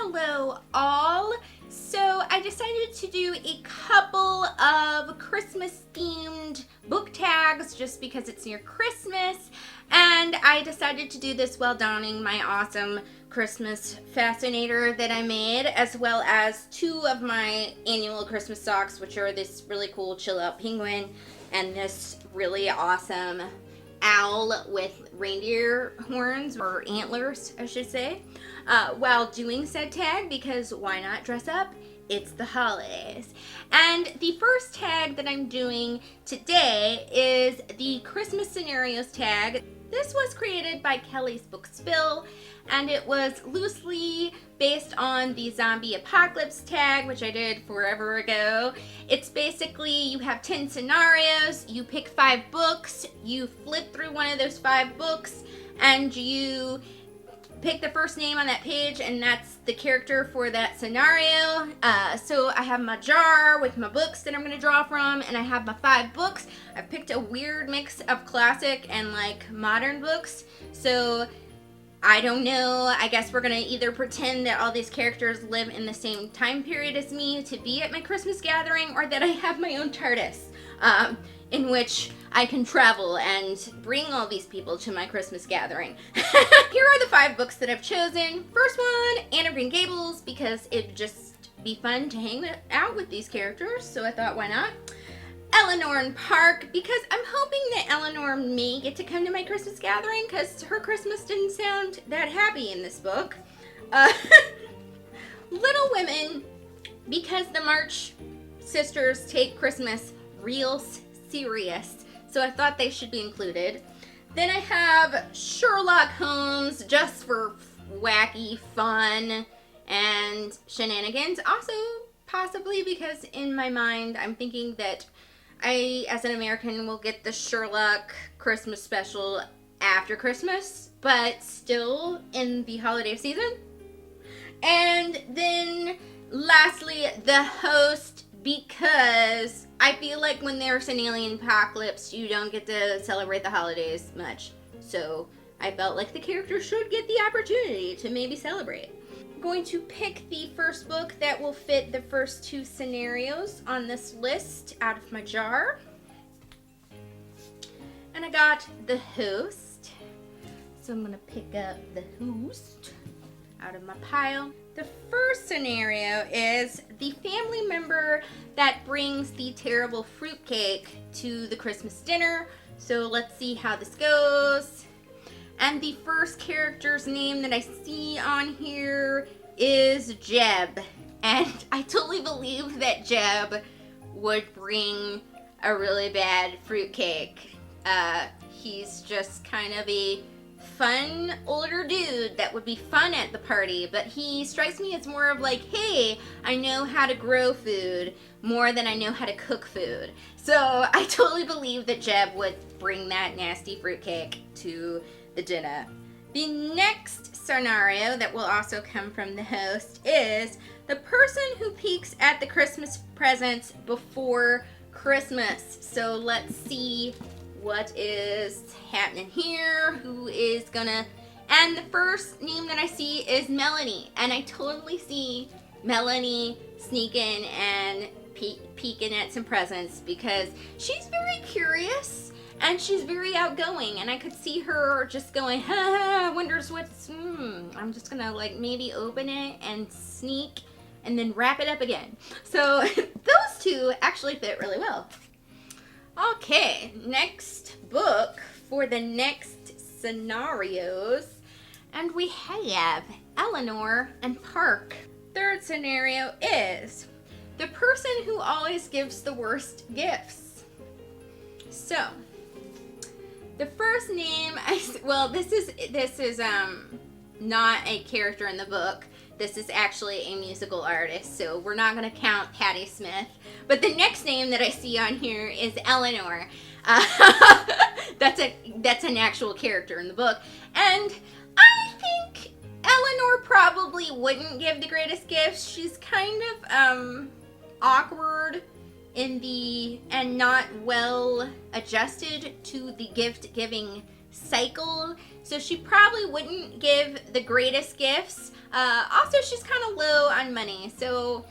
Hello all. So I decided to do a couple of Christmas themed book tags just because it's near Christmas, and I decided to do this while donning my awesome Christmas fascinator that I made, as well as two of my annual Christmas socks, which are this really cool chill out penguin and this really awesome owl with reindeer horns, or antlers I should say, while doing said tag, because why not dress up? It's the holidays. And the first tag that I'm doing today is the Christmas Scenarios tag. This was created by Kelly's Book Spill, and it was loosely based on the zombie apocalypse tag, which I did forever ago. It's basically, you have 10 scenarios, you pick 5 books, you flip through one of those 5 books, and you pick the first name on that page, and that's the character for that scenario. So I have my jar with my books that I'm going to draw from, and I have my 5 books. I've picked a weird mix of classic and like modern books, so I don't know. I guess we're going to either pretend that all these characters live in the same time period as me to be at my Christmas gathering, or that I have my own TARDIS, in which I can travel and bring all these people to my Christmas gathering. Here are the 5 books that I've chosen. First one, Anne of Green Gables, because it'd just be fun to hang out with these characters, so I thought, why not? Eleanor and Park, because I'm hoping that Eleanor may get to come to my Christmas gathering, because her Christmas didn't sound that happy in this book. Little Women, because the March sisters take Christmas real serious, so I thought they should be included. Then I have Sherlock Holmes, just for wacky fun and shenanigans. Also, possibly because in my mind, I'm thinking that I, as an American, will get the Sherlock Christmas special after Christmas, but still in the holiday season. And then, lastly, The Host, because I feel like when there's an alien apocalypse, you don't get to celebrate the holidays much. So I felt like the character should get the opportunity to maybe celebrate. I'm going to pick the first book that will fit the first 2 scenarios on this list out of my jar. And I got The Host. So I'm going to pick up The Host out of my pile. The first scenario is the family member that brings the terrible fruitcake to the Christmas dinner. So let's see how this goes. And the first character's name that I see on here is Jeb. And I totally believe that Jeb would bring a really bad fruitcake. He's just kind of a fun older dude that would be fun at the party, but he strikes me as more of like, hey, I know how to grow food more than I know how to cook food. So I totally believe that Jeb would bring that nasty fruitcake to the dinner. The next scenario that will also come from The Host is the person who peeks at the Christmas presents before Christmas. So let's see what is happening here, who is gonna, and the first name that I see is Melanie, and I totally see Melanie sneaking and peeking at some presents, because she's very curious and she's very outgoing, and I could see her just going, ha ha, wonders what's, I'm just gonna like maybe open it and sneak and then wrap it up again. So those two actually fit really well. Okay, next book for the next scenarios, and we have Eleanor and Park. Third scenario is the person who always gives the worst gifts. So, the first name, this is not a character in the book. This is actually a musical artist, so we're not going to count Patti Smith. But the next name that I see on here is Eleanor. That's an actual character in the book. And I think Eleanor probably wouldn't give the greatest gifts. She's kind of awkward and not well adjusted to the gift giving cycle, so she probably wouldn't give the greatest gifts. Also, she's kind of low on money, so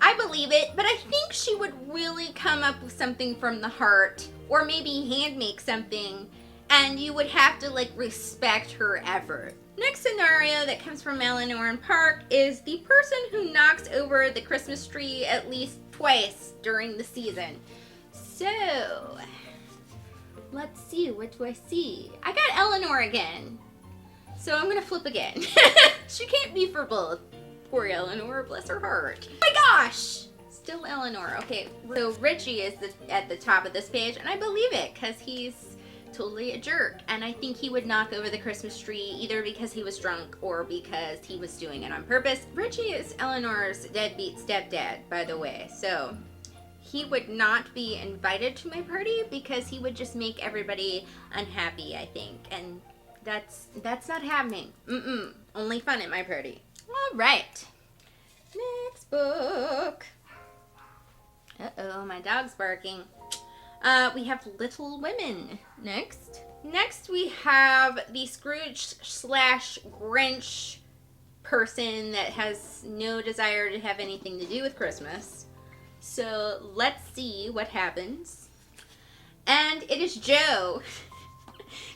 I believe it, but I think she would really come up with something from the heart, or maybe hand make something, and you would have to like respect her effort. Next scenario that comes from Eleanor and Park is the person who knocks over the Christmas tree at least twice during the season. So, let's see, what do I see? I got Eleanor again, so I'm gonna flip again. She can't be for both. Poor Eleanor, bless her heart. Oh my gosh! Still Eleanor. Okay, so Richie is at the top of this page, and I believe it, because he's totally a jerk, and I think he would knock over the Christmas tree either because he was drunk or because he was doing it on purpose. Richie is Eleanor's deadbeat stepdad, by the way, so he would not be invited to my party because he would just make everybody unhappy, I think, and that's not happening. Only fun at my party. All right, next book. Uh-oh, my dog's barking. We have Little Women next. Next we have the Scrooge / Grinch person that has no desire to have anything to do with Christmas. So let's see what happens. And it is Joe.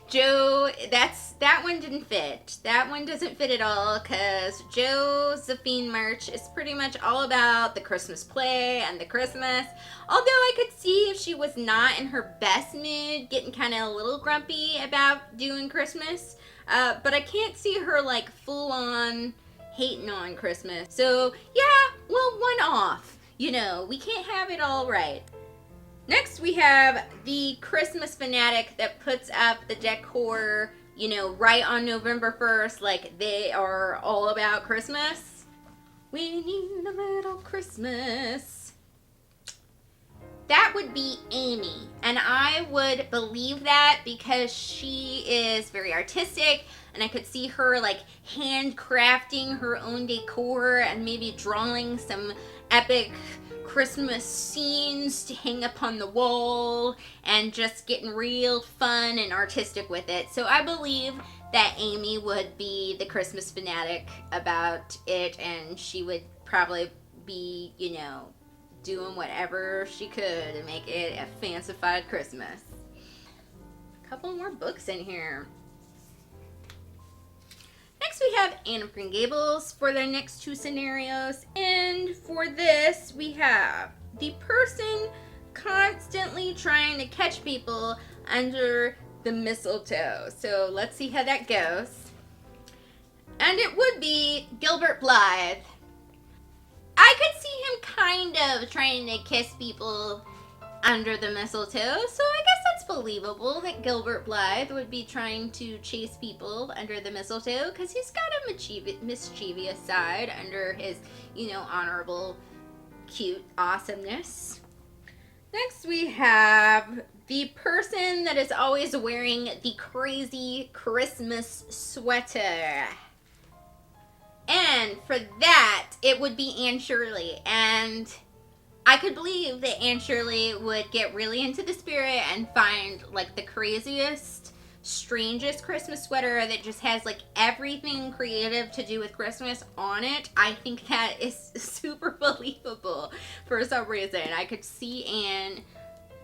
Joe, that one didn't fit. That one doesn't fit at all because Josephine March is pretty much all about the Christmas play and the Christmas. Although I could see if she was not in her best mood, getting kind of a little grumpy about doing Christmas. But I can't see her like full on hating on Christmas. So yeah, well, one off. You know, we can't have it all right. Next we have the Christmas fanatic that puts up the decor, you know, right on November 1st, like they are all about Christmas. We need a little Christmas. That would be Amy, and I would believe that because she is very artistic, and I could see her like handcrafting her own decor and maybe drawing some epic Christmas scenes to hang up on the wall and just getting real fun and artistic with it. So I believe that Amy would be the Christmas fanatic about it, and she would probably be, you know, doing whatever she could to make it a fancified Christmas. A couple more books in here. Next we have Anne of Green Gables for the next two scenarios, and for this we have the person constantly trying to catch people under the mistletoe. So let's see how that goes. And it would be Gilbert Blythe. I could see him kind of trying to kiss people under the mistletoe, so I guess that's believable that Gilbert Blythe would be trying to chase people under the mistletoe, because he's got a mischievous side under his, you know, honorable, cute awesomeness. Next we have the person that is always wearing the crazy Christmas sweater. And for that, it would be Anne Shirley, and I could believe that Anne Shirley would get really into the spirit and find like the craziest, strangest Christmas sweater that just has like everything creative to do with Christmas on it. I think that is super believable for some reason. I could see Anne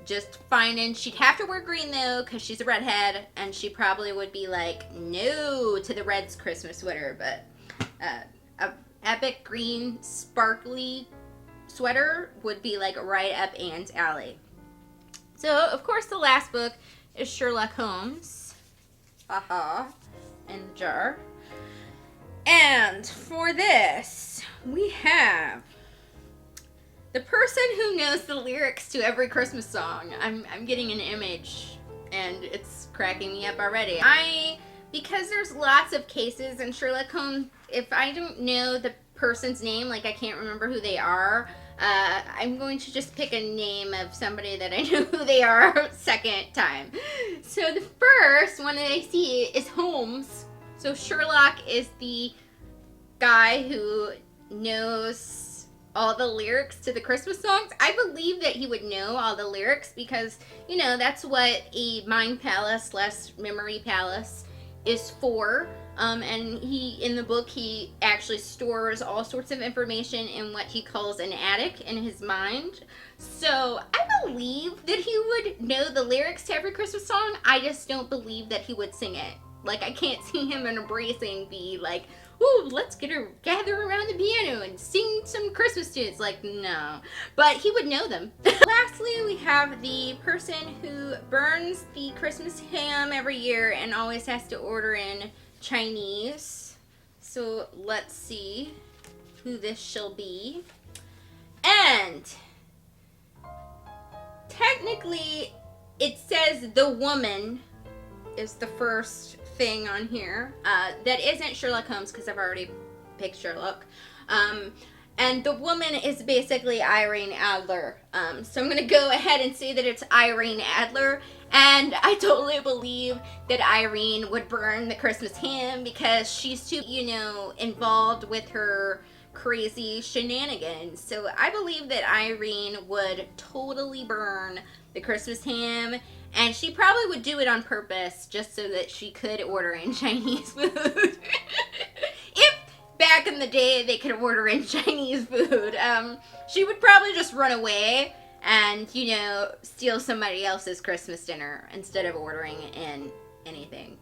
just finding, she'd have to wear green though because she's a redhead, and she probably would be like no to the red's Christmas sweater, but a epic green sparkly sweater would be like right up Anne's alley. So of course the last book is Sherlock Holmes. Haha, in the jar. And for this we have the person who knows the lyrics to every Christmas song. I'm getting an image and it's cracking me up already. Because there's lots of cases in Sherlock Holmes, if I don't know the person's name, like I can't remember who they are, I'm going to just pick a name of somebody that I know who they are second time. So the first one that I see is Holmes. So Sherlock is the guy who knows all the lyrics to the Christmas songs. I believe that he would know all the lyrics because, you know, that's what a mind palace / memory palace is for. And in the book, he actually stores all sorts of information in what he calls an attic in his mind. So I believe that he would know the lyrics to every Christmas song. I just don't believe that he would sing it. Like, I can't see him embracing the, like, ooh, let's gather around the piano and sing some Christmas tunes. Like, no. But he would know them. Lastly, we have the person who burns the Christmas ham every year and always has to order in Chinese. So let's see who this shall be. And technically, it says the woman is the first thing on here. That isn't Sherlock Holmes because I've already picked Sherlock. And the woman is basically Irene Adler. So I'm going to go ahead and say that it's Irene Adler. And I totally believe that Irene would burn the Christmas ham because she's too, you know, involved with her crazy shenanigans. So I believe that Irene would totally burn the Christmas ham. And she probably would do it on purpose just so that she could order in Chinese food. If back in the day they could order in Chinese food, she would probably just run away and, you know, steal somebody else's Christmas dinner instead of ordering in anything.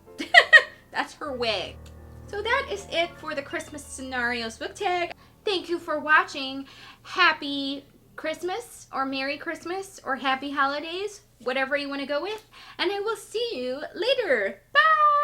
That's her way. So that is it for the Christmas Scenarios book tag. Thank you for watching. Happy Christmas or Merry Christmas or Happy Holidays, whatever you want to go with. And I will see you later. Bye!